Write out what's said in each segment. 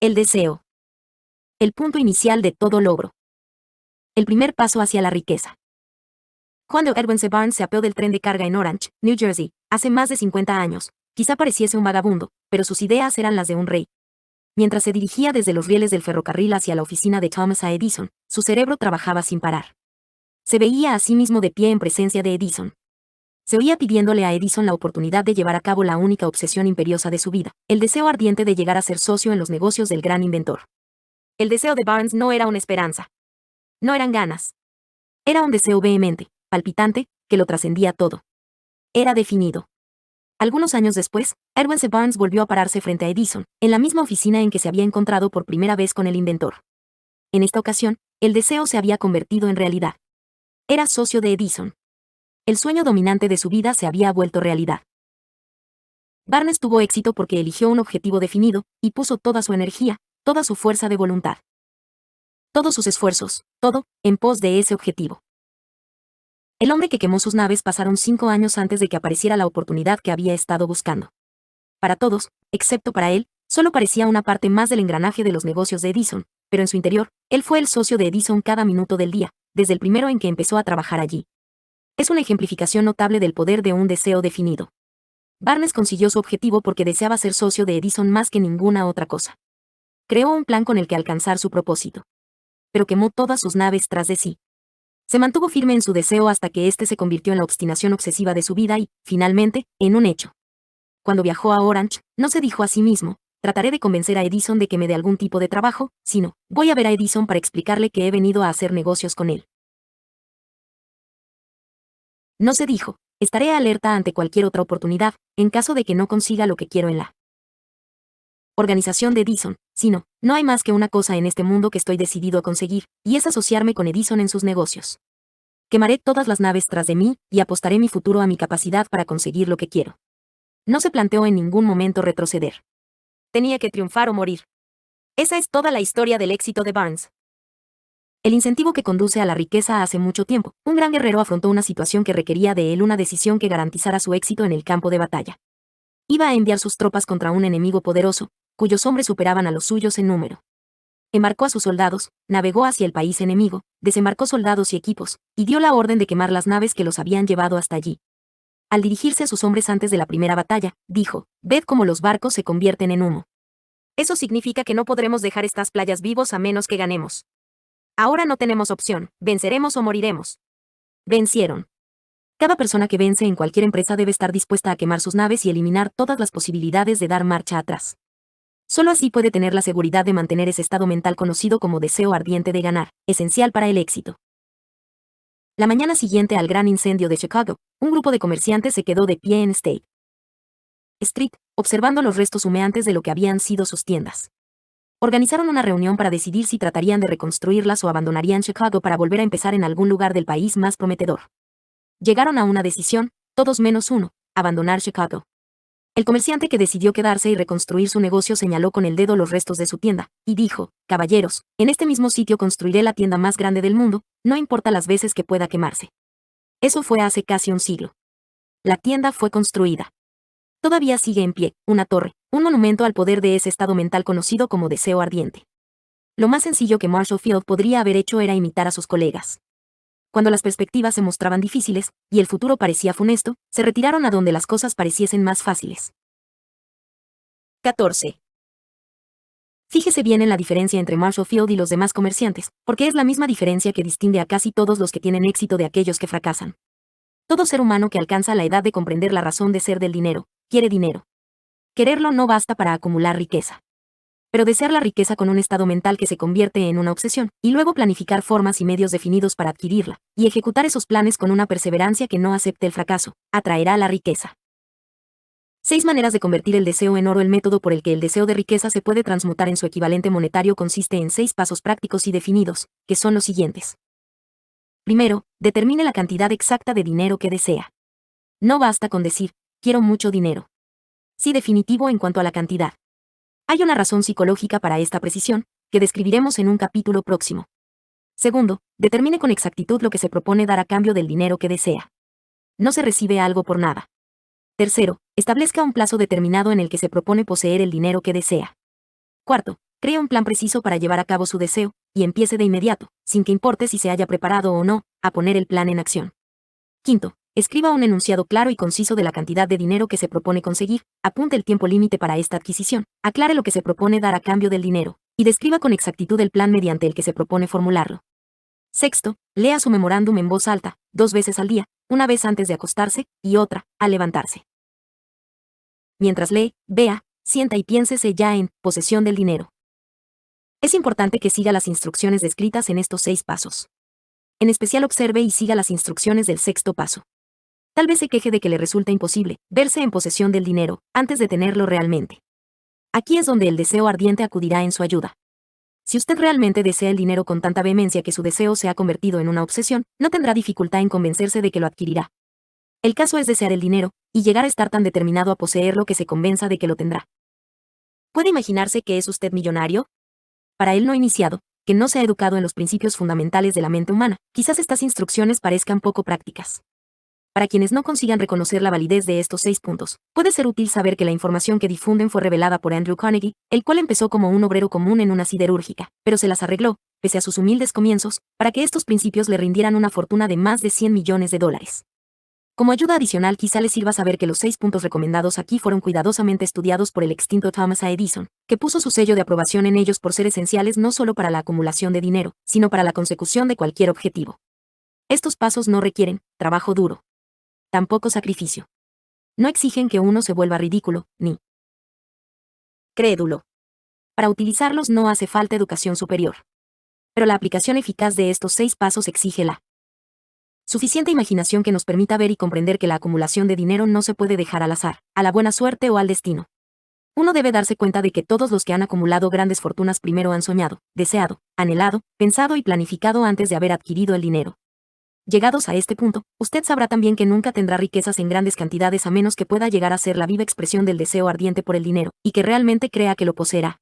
El deseo. El punto inicial de todo logro. El primer paso hacia la riqueza. Cuando Edwin C. Barnes se apeó del tren de carga en Orange, New Jersey, hace más de 50 años, quizá pareciese un vagabundo, pero sus ideas eran las de un rey. Mientras se dirigía desde los rieles del ferrocarril hacia la oficina de Thomas A. Edison, su cerebro trabajaba sin parar. Se veía a sí mismo de pie en presencia de Edison. Se oía pidiéndole a Edison la oportunidad de llevar a cabo la única obsesión imperiosa de su vida, el deseo ardiente de llegar a ser socio en los negocios del gran inventor. El deseo de Barnes no era una esperanza. No eran ganas. Era un deseo vehemente, palpitante, que lo trascendía todo. Era definido. Algunos años después, Edwin C. Barnes volvió a pararse frente a Edison, en la misma oficina en que se había encontrado por primera vez con el inventor. En esta ocasión, el deseo se había convertido en realidad. Era socio de Edison. El sueño dominante de su vida se había vuelto realidad. Barnes tuvo éxito porque eligió un objetivo definido, y puso toda su energía, toda su fuerza de voluntad. Todos sus esfuerzos, todo, en pos de ese objetivo. El hombre que quemó sus naves pasaron 5 años antes de que apareciera la oportunidad que había estado buscando. Para todos, excepto para él, solo parecía una parte más del engranaje de los negocios de Edison, pero en su interior, él fue el socio de Edison cada minuto del día, desde el primero en que empezó a trabajar allí. Es una ejemplificación notable del poder de un deseo definido. Barnes consiguió su objetivo porque deseaba ser socio de Edison más que ninguna otra cosa. Creó un plan con el que alcanzar su propósito. Pero quemó todas sus naves tras de sí. Se mantuvo firme en su deseo hasta que éste se convirtió en la obstinación obsesiva de su vida y, finalmente, en un hecho. Cuando viajó a Orange, no se dijo a sí mismo, trataré de convencer a Edison de que me dé algún tipo de trabajo, sino, voy a ver a Edison para explicarle que he venido a hacer negocios con él. No se dijo, estaré alerta ante cualquier otra oportunidad, en caso de que no consiga lo que quiero en la organización de Edison, sino, no hay más que una cosa en este mundo que estoy decidido a conseguir, y es asociarme con Edison en sus negocios. Quemaré todas las naves tras de mí, y apostaré mi futuro a mi capacidad para conseguir lo que quiero. No se planteó en ningún momento retroceder. Tenía que triunfar o morir. Esa es toda la historia del éxito de Barnes. El incentivo que conduce a la riqueza. Hace mucho tiempo, un gran guerrero afrontó una situación que requería de él una decisión que garantizara su éxito en el campo de batalla. Iba a enviar sus tropas contra un enemigo poderoso, cuyos hombres superaban a los suyos en número. Embarcó a sus soldados, navegó hacia el país enemigo, desembarcó soldados y equipos, y dio la orden de quemar las naves que los habían llevado hasta allí. Al dirigirse a sus hombres antes de la primera batalla, dijo, «Ved cómo los barcos se convierten en humo. Eso significa que no podremos dejar estas playas vivos a menos que ganemos. Ahora no tenemos opción, venceremos o moriremos». Vencieron. Cada persona que vence en cualquier empresa debe estar dispuesta a quemar sus naves y eliminar todas las posibilidades de dar marcha atrás. Solo así puede tener la seguridad de mantener ese estado mental conocido como deseo ardiente de ganar, esencial para el éxito. La mañana siguiente al gran incendio de Chicago, un grupo de comerciantes se quedó de pie en State Street, observando los restos humeantes de lo que habían sido sus tiendas. Organizaron una reunión para decidir si tratarían de reconstruirlas o abandonarían Chicago para volver a empezar en algún lugar del país más prometedor. Llegaron a una decisión, todos menos uno, abandonar Chicago. El comerciante que decidió quedarse y reconstruir su negocio señaló con el dedo los restos de su tienda, y dijo, «Caballeros, en este mismo sitio construiré la tienda más grande del mundo, no importa las veces que pueda quemarse». Eso fue hace casi un siglo. La tienda fue construida. Todavía sigue en pie, una torre, un monumento al poder de ese estado mental conocido como deseo ardiente. Lo más sencillo que Marshall Field podría haber hecho era imitar a sus colegas. Cuando las perspectivas se mostraban difíciles, y el futuro parecía funesto, se retiraron a donde las cosas pareciesen más fáciles. 14. Fíjese bien en la diferencia entre Marshall Field y los demás comerciantes, porque es la misma diferencia que distingue a casi todos los que tienen éxito de aquellos que fracasan. Todo ser humano que alcanza la edad de comprender la razón de ser del dinero, quiere dinero. Quererlo no basta para acumular riqueza. Pero desear la riqueza con un estado mental que se convierte en una obsesión, y luego planificar formas y medios definidos para adquirirla, y ejecutar esos planes con una perseverancia que no acepte el fracaso, atraerá la riqueza. 6 maneras de convertir el deseo en oro. El método por el que el deseo de riqueza se puede transmutar en su equivalente monetario consiste en 6 pasos prácticos y definidos, que son los siguientes. Primero, determine la cantidad exacta de dinero que desea. No basta con decir, quiero mucho dinero. Sí definitivo en cuanto a la cantidad. Hay una razón psicológica para esta precisión, que describiremos en un capítulo próximo. Segundo, determine con exactitud lo que se propone dar a cambio del dinero que desea. No se recibe algo por nada. Tercero, establezca un plazo determinado en el que se propone poseer el dinero que desea. Cuarto, Cree un plan preciso para llevar a cabo su deseo, y empiece de inmediato, sin que importe si se haya preparado o no, a poner el plan en acción. Quinto, escriba un enunciado claro y conciso de la cantidad de dinero que se propone conseguir, apunte el tiempo límite para esta adquisición, aclare lo que se propone dar a cambio del dinero, y describa con exactitud el plan mediante el que se propone formularlo. Sexto, lea su memorándum en voz alta, 2 veces al día, una vez antes de acostarse, y otra, al levantarse. Mientras lee, vea, sienta y piénsese ya en posesión del dinero. Es importante que siga las instrucciones descritas en estos 6 pasos. En especial observe y siga las instrucciones del sexto paso. Tal vez se queje de que le resulta imposible verse en posesión del dinero antes de tenerlo realmente. Aquí es donde el deseo ardiente acudirá en su ayuda. Si usted realmente desea el dinero con tanta vehemencia que su deseo se ha convertido en una obsesión, no tendrá dificultad en convencerse de que lo adquirirá. El caso es desear el dinero, y llegar a estar tan determinado a poseerlo que se convenza de que lo tendrá. ¿Puede imaginarse que es usted millonario? Para él no iniciado, que no se ha educado en los principios fundamentales de la mente humana, quizás estas instrucciones parezcan poco prácticas. Para quienes no consigan reconocer la validez de estos 6 puntos, puede ser útil saber que la información que difunden fue revelada por Andrew Carnegie, el cual empezó como un obrero común en una siderúrgica, pero se las arregló, pese a sus humildes comienzos, para que estos principios le rindieran una fortuna de más de $100 millones. Como ayuda adicional quizá le sirva saber que los 6 puntos recomendados aquí fueron cuidadosamente estudiados por el extinto Thomas A. Edison, que puso su sello de aprobación en ellos por ser esenciales no solo para la acumulación de dinero, sino para la consecución de cualquier objetivo. Estos pasos no requieren trabajo duro. Tampoco sacrificio. No exigen que uno se vuelva ridículo, ni crédulo. Para utilizarlos no hace falta educación superior. Pero la aplicación eficaz de estos 6 pasos exige la suficiente imaginación que nos permita ver y comprender que la acumulación de dinero no se puede dejar al azar, a la buena suerte o al destino. Uno debe darse cuenta de que todos los que han acumulado grandes fortunas primero han soñado, deseado, anhelado, pensado y planificado antes de haber adquirido el dinero. Llegados a este punto, usted sabrá también que nunca tendrá riquezas en grandes cantidades a menos que pueda llegar a ser la viva expresión del deseo ardiente por el dinero, y que realmente crea que lo poseerá.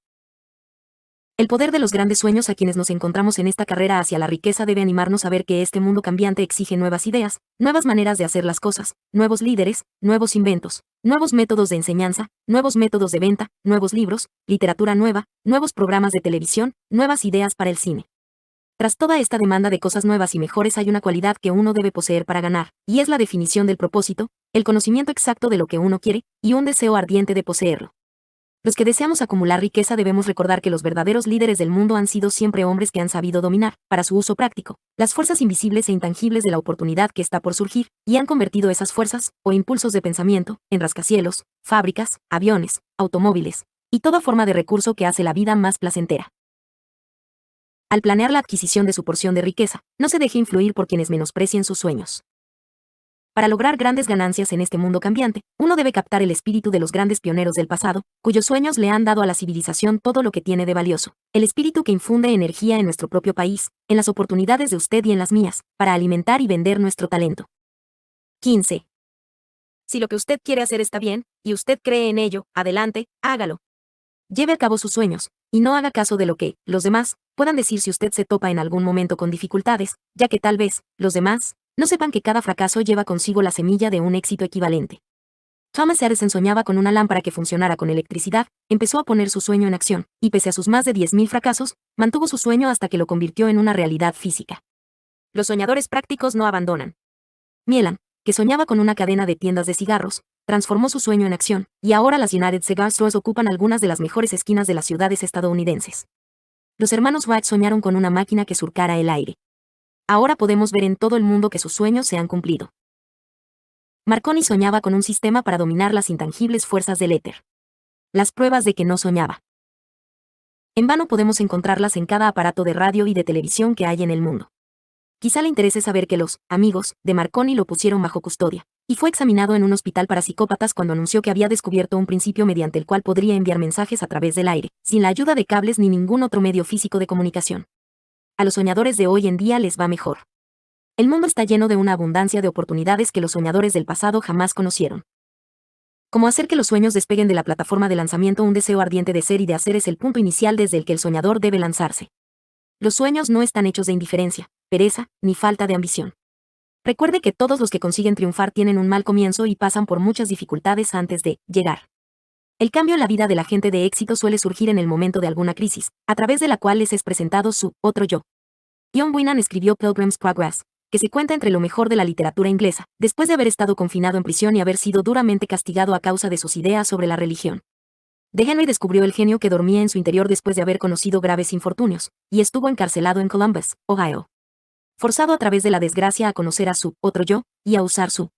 El poder de los grandes sueños a quienes nos encontramos en esta carrera hacia la riqueza debe animarnos a ver que este mundo cambiante exige nuevas ideas, nuevas maneras de hacer las cosas, nuevos líderes, nuevos inventos, nuevos métodos de enseñanza, nuevos métodos de venta, nuevos libros, literatura nueva, nuevos programas de televisión, nuevas ideas para el cine. Tras toda esta demanda de cosas nuevas y mejores hay una cualidad que uno debe poseer para ganar, y es la definición del propósito, el conocimiento exacto de lo que uno quiere, y un deseo ardiente de poseerlo. Los que deseamos acumular riqueza debemos recordar que los verdaderos líderes del mundo han sido siempre hombres que han sabido dominar, para su uso práctico, las fuerzas invisibles e intangibles de la oportunidad que está por surgir, y han convertido esas fuerzas, o impulsos de pensamiento, en rascacielos, fábricas, aviones, automóviles, y toda forma de recurso que hace la vida más placentera. Al planear la adquisición de su porción de riqueza, no se deje influir por quienes menosprecien sus sueños. Para lograr grandes ganancias en este mundo cambiante, uno debe captar el espíritu de los grandes pioneros del pasado, cuyos sueños le han dado a la civilización todo lo que tiene de valioso, el espíritu que infunde energía en nuestro propio país, en las oportunidades de usted y en las mías, para alimentar y vender nuestro talento. 15. Si lo que usted quiere hacer está bien, y usted cree en ello, adelante, hágalo. Lleve a cabo sus sueños, y no haga caso de lo que los demás puedan decir si usted se topa en algún momento con dificultades, ya que tal vez los demás no sepan que cada fracaso lleva consigo la semilla de un éxito equivalente. Thomas Edison soñaba con una lámpara que funcionara con electricidad, empezó a poner su sueño en acción, y pese a sus más de 10.000 fracasos, mantuvo su sueño hasta que lo convirtió en una realidad física. Los soñadores prácticos no abandonan. Mielan, que soñaba con una cadena de tiendas de cigarros, transformó su sueño en acción, y ahora las United Cigar Stores ocupan algunas de las mejores esquinas de las ciudades estadounidenses. Los hermanos Wright soñaron con una máquina que surcara el aire. Ahora podemos ver en todo el mundo que sus sueños se han cumplido. Marconi soñaba con un sistema para dominar las intangibles fuerzas del éter. Las pruebas de que no soñaba. En vano podemos encontrarlas en cada aparato de radio y de televisión que hay en el mundo. Quizá le interese saber que los amigos de Marconi lo pusieron bajo custodia, y fue examinado en un hospital para psicópatas cuando anunció que había descubierto un principio mediante el cual podría enviar mensajes a través del aire, sin la ayuda de cables ni ningún otro medio físico de comunicación. A los soñadores de hoy en día les va mejor. El mundo está lleno de una abundancia de oportunidades que los soñadores del pasado jamás conocieron. Como hacer que los sueños despeguen de la plataforma de lanzamiento, un deseo ardiente de ser y de hacer es el punto inicial desde el que el soñador debe lanzarse. Los sueños no están hechos de indiferencia, pereza, ni falta de ambición. Recuerde que todos los que consiguen triunfar tienen un mal comienzo y pasan por muchas dificultades antes de llegar. El cambio en la vida de la gente de éxito suele surgir en el momento de alguna crisis, a través de la cual les es presentado su otro yo. John Winnan escribió Pilgrim's Progress, que se cuenta entre lo mejor de la literatura inglesa, después de haber estado confinado en prisión y haber sido duramente castigado a causa de sus ideas sobre la religión. De Henry descubrió el genio que dormía en su interior después de haber conocido graves infortunios, y estuvo encarcelado en Columbus, Ohio. Forzado a través de la desgracia a conocer a su otro yo, y a usar su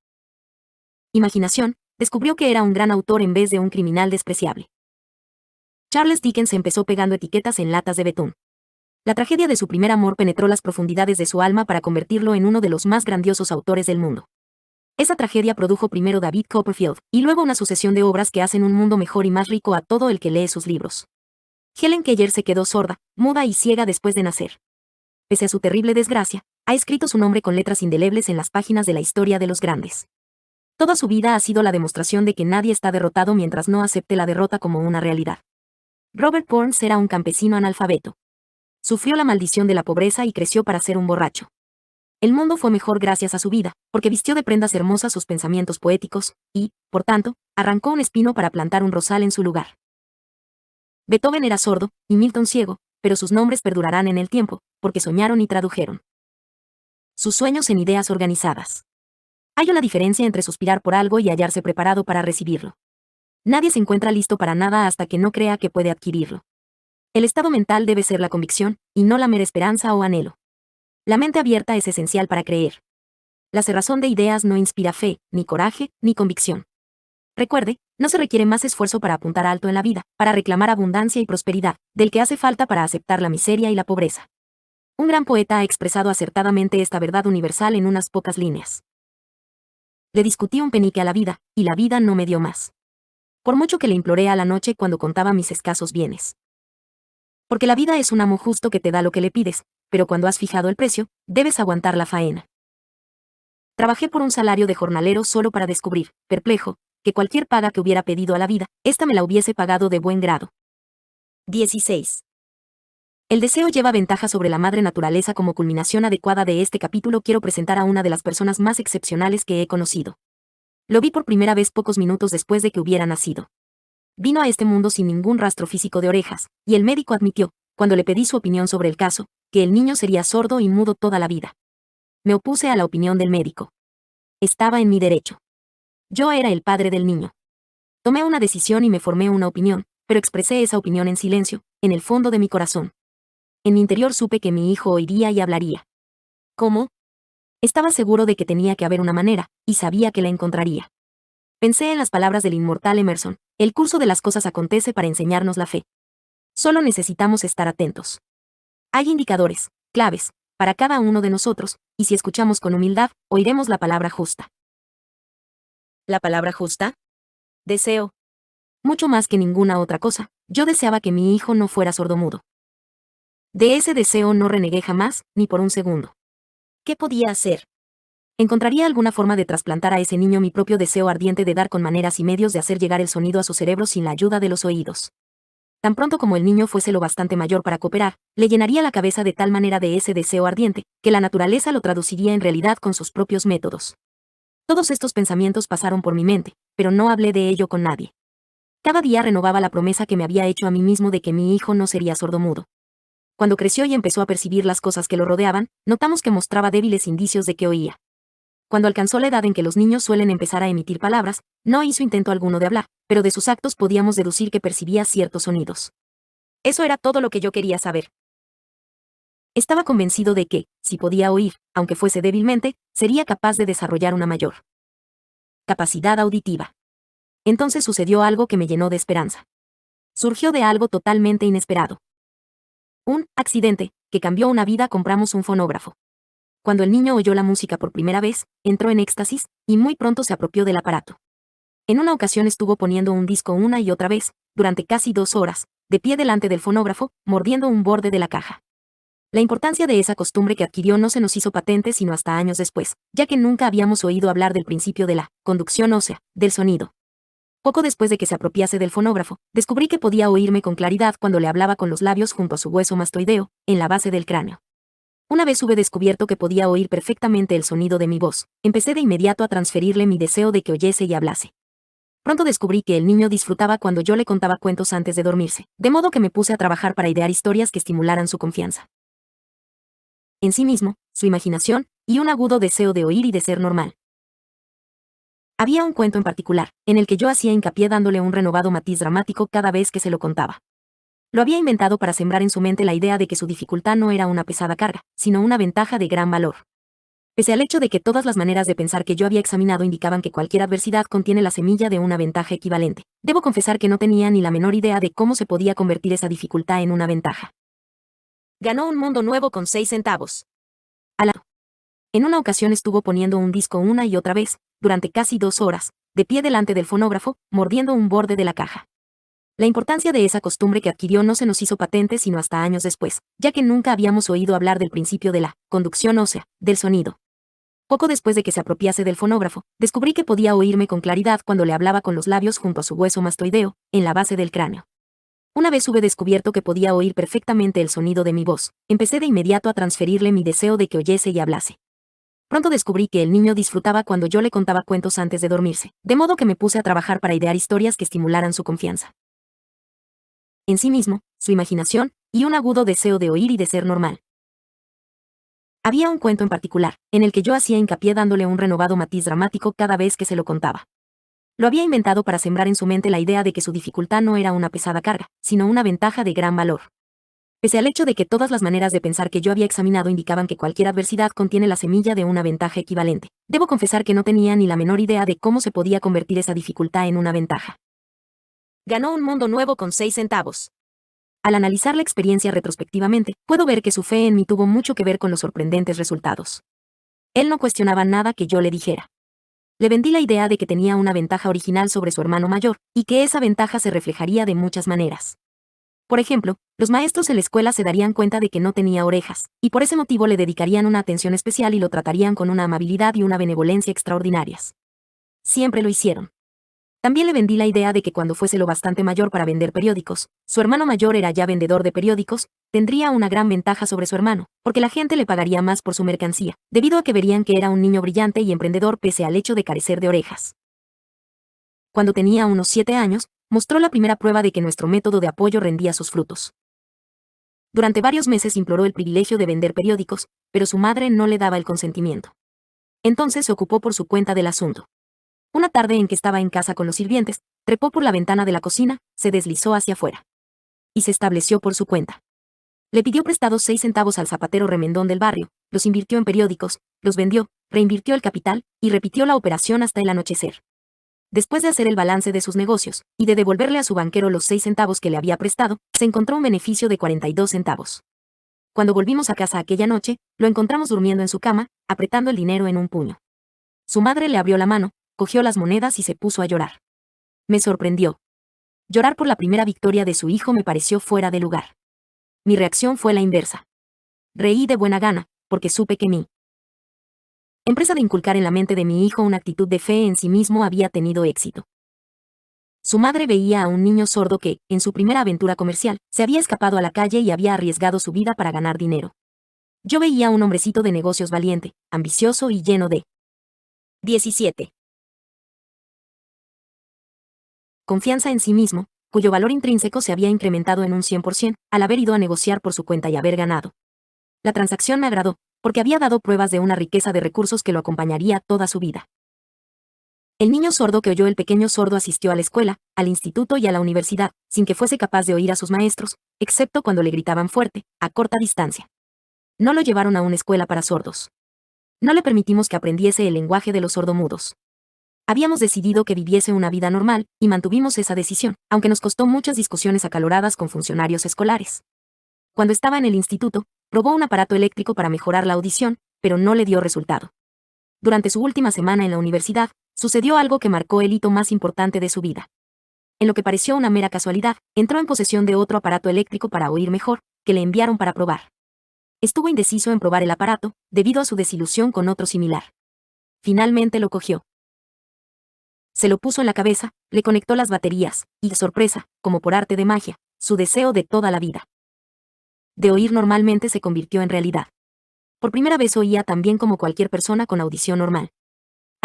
imaginación, descubrió que era un gran autor en vez de un criminal despreciable. Charles Dickens empezó pegando etiquetas en latas de betún. La tragedia de su primer amor penetró las profundidades de su alma para convertirlo en uno de los más grandiosos autores del mundo. Esa tragedia produjo primero David Copperfield, y luego una sucesión de obras que hacen un mundo mejor y más rico a todo el que lee sus libros. Helen Keller se quedó sorda, muda y ciega después de nacer. Pese a su terrible desgracia, ha escrito su nombre con letras indelebles en las páginas de la historia de los grandes. Toda su vida ha sido la demostración de que nadie está derrotado mientras no acepte la derrota como una realidad. Robert Burns era un campesino analfabeto. Sufrió la maldición de la pobreza y creció para ser un borracho. El mundo fue mejor gracias a su vida, porque vistió de prendas hermosas sus pensamientos poéticos, y, por tanto, arrancó un espino para plantar un rosal en su lugar. Beethoven era sordo, y Milton ciego, pero sus nombres perdurarán en el tiempo, porque soñaron y tradujeron sus sueños en ideas organizadas. Hay una diferencia entre suspirar por algo y hallarse preparado para recibirlo. Nadie se encuentra listo para nada hasta que no crea que puede adquirirlo. El estado mental debe ser la convicción, y no la mera esperanza o anhelo. La mente abierta es esencial para creer. La cerrazón de ideas no inspira fe, ni coraje, ni convicción. Recuerde, no se requiere más esfuerzo para apuntar alto en la vida, para reclamar abundancia y prosperidad, del que hace falta para aceptar la miseria y la pobreza. Un gran poeta ha expresado acertadamente esta verdad universal en unas pocas líneas. Le discutí un penique a la vida, y la vida no me dio más. Por mucho que le imploré a la noche cuando contaba mis escasos bienes. Porque la vida es un amo justo que te da lo que le pides, pero cuando has fijado el precio, debes aguantar la faena. Trabajé por un salario de jornalero solo para descubrir, perplejo, que cualquier paga que hubiera pedido a la vida, ésta me la hubiese pagado de buen grado. 16. El deseo lleva ventaja sobre la madre naturaleza. Como culminación adecuada de este capítulo quiero presentar a una de las personas más excepcionales que he conocido. Lo vi por primera vez pocos minutos después de que hubiera nacido. Vino a este mundo sin ningún rastro físico de orejas, y el médico admitió, cuando le pedí su opinión sobre el caso, que el niño sería sordo y mudo toda la vida. Me opuse a la opinión del médico. Estaba en mi derecho. Yo era el padre del niño. Tomé una decisión y me formé una opinión, pero expresé esa opinión en silencio, en el fondo de mi corazón. En mi interior supe que mi hijo oiría y hablaría. ¿Cómo? Estaba seguro de que tenía que haber una manera, y sabía que la encontraría. Pensé en las palabras del inmortal Emerson: el curso de las cosas acontece para enseñarnos la fe. Solo necesitamos estar atentos. Hay indicadores, claves, para cada uno de nosotros, y si escuchamos con humildad, oiremos la palabra justa. ¿La palabra justa? Deseo. Mucho más que ninguna otra cosa, yo deseaba que mi hijo no fuera sordomudo. De ese deseo no renegué jamás, ni por un segundo. ¿Qué podía hacer? ¿Encontraría alguna forma de trasplantar a ese niño mi propio deseo ardiente de dar con maneras y medios de hacer llegar el sonido a su cerebro sin la ayuda de los oídos? Tan pronto como el niño fuese lo bastante mayor para cooperar, le llenaría la cabeza de tal manera de ese deseo ardiente, que la naturaleza lo traduciría en realidad con sus propios métodos. Todos estos pensamientos pasaron por mi mente, pero no hablé de ello con nadie. Cada día renovaba la promesa que me había hecho a mí mismo de que mi hijo no sería sordomudo. Cuando creció y empezó a percibir las cosas que lo rodeaban, notamos que mostraba débiles indicios de que oía. Cuando alcanzó la edad en que los niños suelen empezar a emitir palabras, no hizo intento alguno de hablar, pero de sus actos podíamos deducir que percibía ciertos sonidos. Eso era todo lo que yo quería saber. Estaba convencido de que, si podía oír, aunque fuese débilmente, sería capaz de desarrollar una mayor capacidad auditiva. Entonces sucedió algo que me llenó de esperanza. Surgió de algo totalmente inesperado. Un accidente que cambió una vida. Compramos un fonógrafo. Cuando el niño oyó la música por primera vez, entró en éxtasis, y muy pronto se apropió del aparato. En una ocasión estuvo poniendo un disco una y otra vez, durante casi 2 horas, de pie delante del fonógrafo, mordiendo un borde de la caja. La importancia de esa costumbre que adquirió no se nos hizo patente sino hasta años después, ya que nunca habíamos oído hablar del principio de la conducción ósea, del sonido. Poco después de que se apropiase del fonógrafo, descubrí que podía oírme con claridad cuando le hablaba con los labios junto a su hueso mastoideo, en la base del cráneo. Una vez hube descubierto que podía oír perfectamente el sonido de mi voz, empecé de inmediato a transferirle mi deseo de que oyese y hablase. Pronto descubrí que el niño disfrutaba cuando yo le contaba cuentos antes de dormirse, de modo que me puse a trabajar para idear historias que estimularan su confianza en sí mismo, su imaginación, y un agudo deseo de oír y de ser normal. Había un cuento en particular, en el que yo hacía hincapié dándole un renovado matiz dramático cada vez que se lo contaba. Lo había inventado para sembrar en su mente la idea de que su dificultad no era una pesada carga, sino una ventaja de gran valor. Pese al hecho de que todas las maneras de pensar que yo había examinado indicaban que cualquier adversidad contiene la semilla de una ventaja equivalente, debo confesar que no tenía ni la menor idea de cómo se podía convertir esa dificultad en una ventaja. Ganó un mundo nuevo con 6 centavos. Al lado. En una ocasión estuvo poniendo un disco una y otra vez, durante casi 2 horas, de pie delante del fonógrafo, mordiendo un borde de la caja. La importancia de esa costumbre que adquirió no se nos hizo patente sino hasta años después, ya que nunca habíamos oído hablar del principio de la conducción ósea, del sonido. Poco después de que se apropiase del fonógrafo, descubrí que podía oírme con claridad cuando le hablaba con los labios junto a su hueso mastoideo, en la base del cráneo. Una vez hube descubierto que podía oír perfectamente el sonido de mi voz, empecé de inmediato a transferirle mi deseo de que oyese y hablase. Pronto descubrí que el niño disfrutaba cuando yo le contaba cuentos antes de dormirse, de modo que me puse a trabajar para idear historias que estimularan su confianza en sí mismo, su imaginación, y un agudo deseo de oír y de ser normal. Había un cuento en particular, en el que yo hacía hincapié dándole un renovado matiz dramático cada vez que se lo contaba. Lo había inventado para sembrar en su mente la idea de que su dificultad no era una pesada carga, sino una ventaja de gran valor. Pese al hecho de que todas las maneras de pensar que yo había examinado indicaban que cualquier adversidad contiene la semilla de una ventaja equivalente, debo confesar que no tenía ni la menor idea de cómo se podía convertir esa dificultad en una ventaja. Ganó un mundo nuevo con 6 centavos. Al analizar la experiencia retrospectivamente, puedo ver que su fe en mí tuvo mucho que ver con los sorprendentes resultados. Él no cuestionaba nada que yo le dijera. Le vendí la idea de que tenía una ventaja original sobre su hermano mayor, y que esa ventaja se reflejaría de muchas maneras. Por ejemplo, los maestros en la escuela se darían cuenta de que no tenía orejas, y por ese motivo le dedicarían una atención especial y lo tratarían con una amabilidad y una benevolencia extraordinarias. Siempre lo hicieron. También le vendí la idea de que cuando fuese lo bastante mayor para vender periódicos, su hermano mayor era ya vendedor de periódicos, tendría una gran ventaja sobre su hermano, porque la gente le pagaría más por su mercancía, debido a que verían que era un niño brillante y emprendedor pese al hecho de carecer de orejas. Cuando tenía unos 7 años, mostró la primera prueba de que nuestro método de apoyo rendía sus frutos. Durante varios meses imploró el privilegio de vender periódicos, pero su madre no le daba el consentimiento. Entonces se ocupó por su cuenta del asunto. Una tarde en que estaba en casa con los sirvientes, trepó por la ventana de la cocina, se deslizó hacia afuera. Y se estableció por su cuenta. Le pidió prestados 6 centavos al zapatero remendón del barrio, los invirtió en periódicos, los vendió, reinvirtió el capital, y repitió la operación hasta el anochecer. Después de hacer el balance de sus negocios, y de devolverle a su banquero los 6 centavos que le había prestado, se encontró un beneficio de 42 centavos. Cuando volvimos a casa aquella noche, lo encontramos durmiendo en su cama, apretando el dinero en un puño. Su madre le abrió la mano, cogió las monedas y se puso a llorar. Me sorprendió. Llorar por la primera victoria de su hijo me pareció fuera de lugar. Mi reacción fue la inversa. Reí de buena gana, porque supe que mi empresa de inculcar en la mente de mi hijo una actitud de fe en sí mismo había tenido éxito. Su madre veía a un niño sordo que, en su primera aventura comercial, se había escapado a la calle y había arriesgado su vida para ganar dinero. Yo veía a un hombrecito de negocios valiente, ambicioso y lleno de 17. Confianza en sí mismo, cuyo valor intrínseco se había incrementado en un 100% al haber ido a negociar por su cuenta y haber ganado. La transacción me agradó, porque había dado pruebas de una riqueza de recursos que lo acompañaría toda su vida. El niño sordo que oyó el pequeño sordo asistió a la escuela, al instituto y a la universidad, sin que fuese capaz de oír a sus maestros, excepto cuando le gritaban fuerte, a corta distancia. No lo llevaron a una escuela para sordos. No le permitimos que aprendiese el lenguaje de los sordomudos. Habíamos decidido que viviese una vida normal, y mantuvimos esa decisión, aunque nos costó muchas discusiones acaloradas con funcionarios escolares. Cuando estaba en el instituto, probó un aparato eléctrico para mejorar la audición, pero no le dio resultado. Durante su última semana en la universidad, sucedió algo que marcó el hito más importante de su vida. En lo que pareció una mera casualidad, entró en posesión de otro aparato eléctrico para oír mejor, que le enviaron para probar. Estuvo indeciso en probar el aparato, debido a su desilusión con otro similar. Finalmente lo cogió. Se lo puso en la cabeza, le conectó las baterías, y, sorpresa, como por arte de magia, su deseo de toda la vida de oír normalmente se convirtió en realidad. Por primera vez oía tan bien como cualquier persona con audición normal.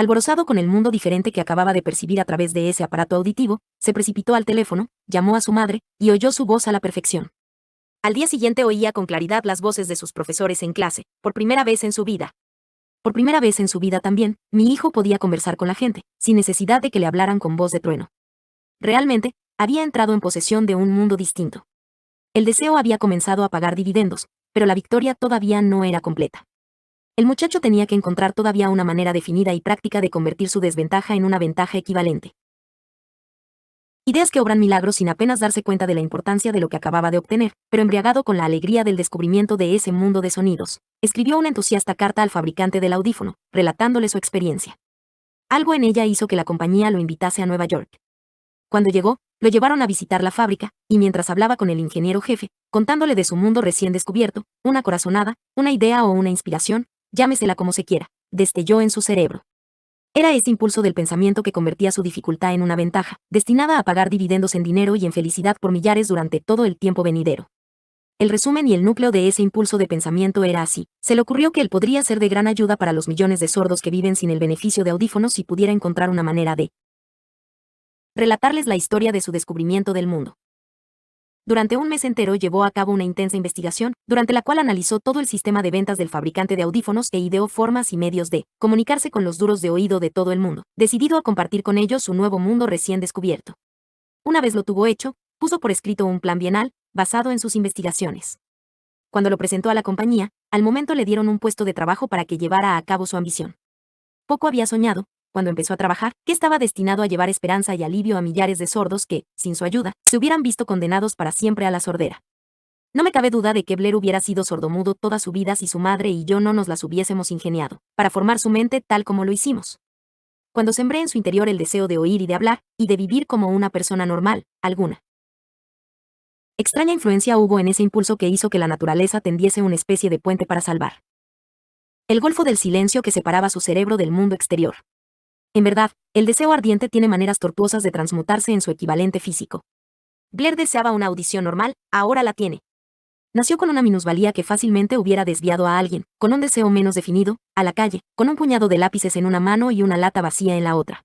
Alborozado con el mundo diferente que acababa de percibir a través de ese aparato auditivo, se precipitó al teléfono, llamó a su madre, y oyó su voz a la perfección. Al día siguiente oía con claridad las voces de sus profesores en clase, por primera vez en su vida. Por primera vez en su vida también, mi hijo podía conversar con la gente, sin necesidad de que le hablaran con voz de trueno. Realmente, había entrado en posesión de un mundo distinto. El deseo había comenzado a pagar dividendos, pero la victoria todavía no era completa. El muchacho tenía que encontrar todavía una manera definida y práctica de convertir su desventaja en una ventaja equivalente. Ideas que obran milagros sin apenas darse cuenta de la importancia de lo que acababa de obtener, pero embriagado con la alegría del descubrimiento de ese mundo de sonidos, escribió una entusiasta carta al fabricante del audífono, relatándole su experiencia. Algo en ella hizo que la compañía lo invitase a Nueva York. Cuando llegó, lo llevaron a visitar la fábrica, y mientras hablaba con el ingeniero jefe, contándole de su mundo recién descubierto, una corazonada, una idea o una inspiración, llámesela como se quiera, destelló en su cerebro. Era ese impulso del pensamiento que convertía su dificultad en una ventaja, destinada a pagar dividendos en dinero y en felicidad por millares durante todo el tiempo venidero. El resumen y el núcleo de ese impulso de pensamiento era así. Se le ocurrió que él podría ser de gran ayuda para los millones de sordos que viven sin el beneficio de audífonos si pudiera encontrar una manera de relatarles la historia de su descubrimiento del mundo. Durante un mes entero llevó a cabo una intensa investigación, durante la cual analizó todo el sistema de ventas del fabricante de audífonos e ideó formas y medios de comunicarse con los duros de oído de todo el mundo, decidido a compartir con ellos su nuevo mundo recién descubierto. Una vez lo tuvo hecho, puso por escrito un plan bienal, basado en sus investigaciones. Cuando lo presentó a la compañía, al momento le dieron un puesto de trabajo para que llevara a cabo su ambición. Poco había soñado, cuando empezó a trabajar, que estaba destinado a llevar esperanza y alivio a millares de sordos que, sin su ayuda, se hubieran visto condenados para siempre a la sordera. No me cabe duda de que Blair hubiera sido sordomudo toda su vida si su madre y yo no nos las hubiésemos ingeniado, para formar su mente tal como lo hicimos. Cuando sembré en su interior el deseo de oír y de hablar, y de vivir como una persona normal, alguna extraña influencia hubo en ese impulso que hizo que la naturaleza tendiese una especie de puente para salvar el golfo del silencio que separaba su cerebro del mundo exterior. En verdad, el deseo ardiente tiene maneras tortuosas de transmutarse en su equivalente físico. Blair deseaba una audición normal, ahora la tiene. Nació con una minusvalía que fácilmente hubiera desviado a alguien, con un deseo menos definido, a la calle, con un puñado de lápices en una mano y una lata vacía en la otra.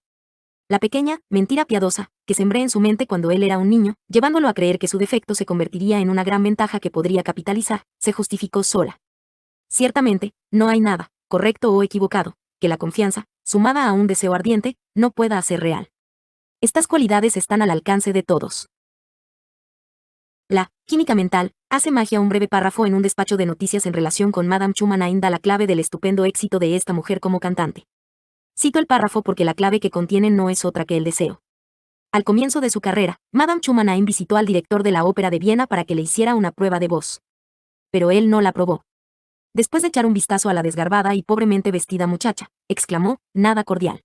La pequeña, mentira piadosa, que sembré en su mente cuando él era un niño, llevándolo a creer que su defecto se convertiría en una gran ventaja que podría capitalizar, se justificó sola. Ciertamente, no hay nada, correcto o equivocado, que la confianza, sumada a un deseo ardiente, no pueda hacer real. Estas cualidades están al alcance de todos. La química mental hace magia. Un breve párrafo en un despacho de noticias en relación con Madame Chumanin da la clave del estupendo éxito de esta mujer como cantante. Cito el párrafo porque la clave que contiene no es otra que el deseo. Al comienzo de su carrera, Madame Chumanin visitó al director de la Ópera de Viena para que le hiciera una prueba de voz. Pero él no la aprobó. Después de echar un vistazo a la desgarbada y pobremente vestida muchacha, exclamó, nada cordial.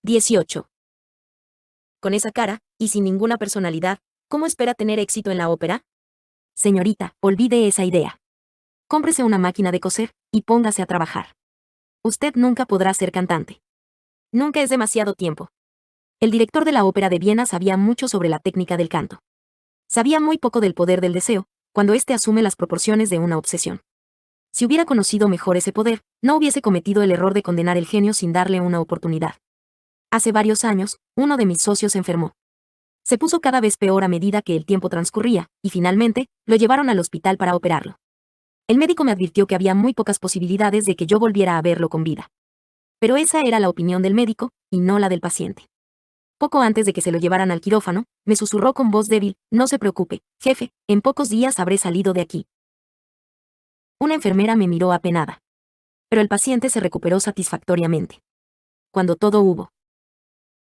18. Con esa cara, y sin ninguna personalidad, ¿cómo espera tener éxito en la ópera? Señorita, olvide esa idea. Cómprese una máquina de coser, y póngase a trabajar. Usted nunca podrá ser cantante. Nunca es demasiado tiempo. El director de la Ópera de Viena sabía mucho sobre la técnica del canto. Sabía muy poco del poder del deseo, cuando éste asume las proporciones de una obsesión. Si hubiera conocido mejor ese poder, no hubiese cometido el error de condenar el genio sin darle una oportunidad. Hace varios años, uno de mis socios enfermó. Se puso cada vez peor a medida que el tiempo transcurría, y finalmente, lo llevaron al hospital para operarlo. El médico me advirtió que había muy pocas posibilidades de que yo volviera a verlo con vida. Pero esa era la opinión del médico, y no la del paciente. Poco antes de que se lo llevaran al quirófano, me susurró con voz débil, no se preocupe, jefe, en pocos días habré salido de aquí. Una enfermera me miró apenada. Pero el paciente se recuperó satisfactoriamente. Cuando todo hubo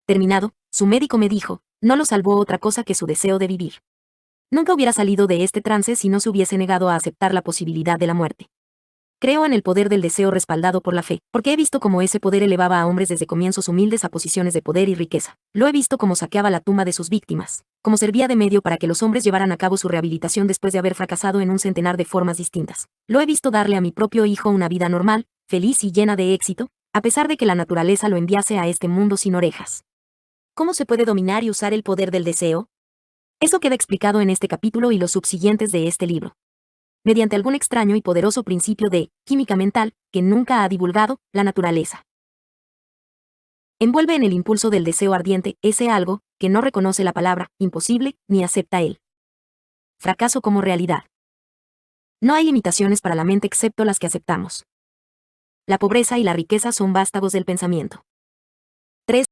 terminado, su médico me dijo, no lo salvó otra cosa que su deseo de vivir. Nunca hubiera salido de este trance si no se hubiese negado a aceptar la posibilidad de la muerte. Creo en el poder del deseo respaldado por la fe, porque he visto cómo ese poder elevaba a hombres desde comienzos humildes a posiciones de poder y riqueza. Lo he visto cómo saqueaba la tumba de sus víctimas, cómo servía de medio para que los hombres llevaran a cabo su rehabilitación después de haber fracasado en un centenar de formas distintas. Lo he visto darle a mi propio hijo una vida normal, feliz y llena de éxito, a pesar de que la naturaleza lo enviase a este mundo sin orejas. ¿Cómo se puede dominar y usar el poder del deseo? Eso queda explicado en este capítulo y los subsiguientes de este libro. Mediante algún extraño y poderoso principio de química mental que nunca ha divulgado la naturaleza. Envuelve en el impulso del deseo ardiente ese algo que no reconoce la palabra imposible ni acepta el fracaso como realidad. No hay limitaciones para la mente excepto las que aceptamos. La pobreza y la riqueza son vástagos del pensamiento. 3.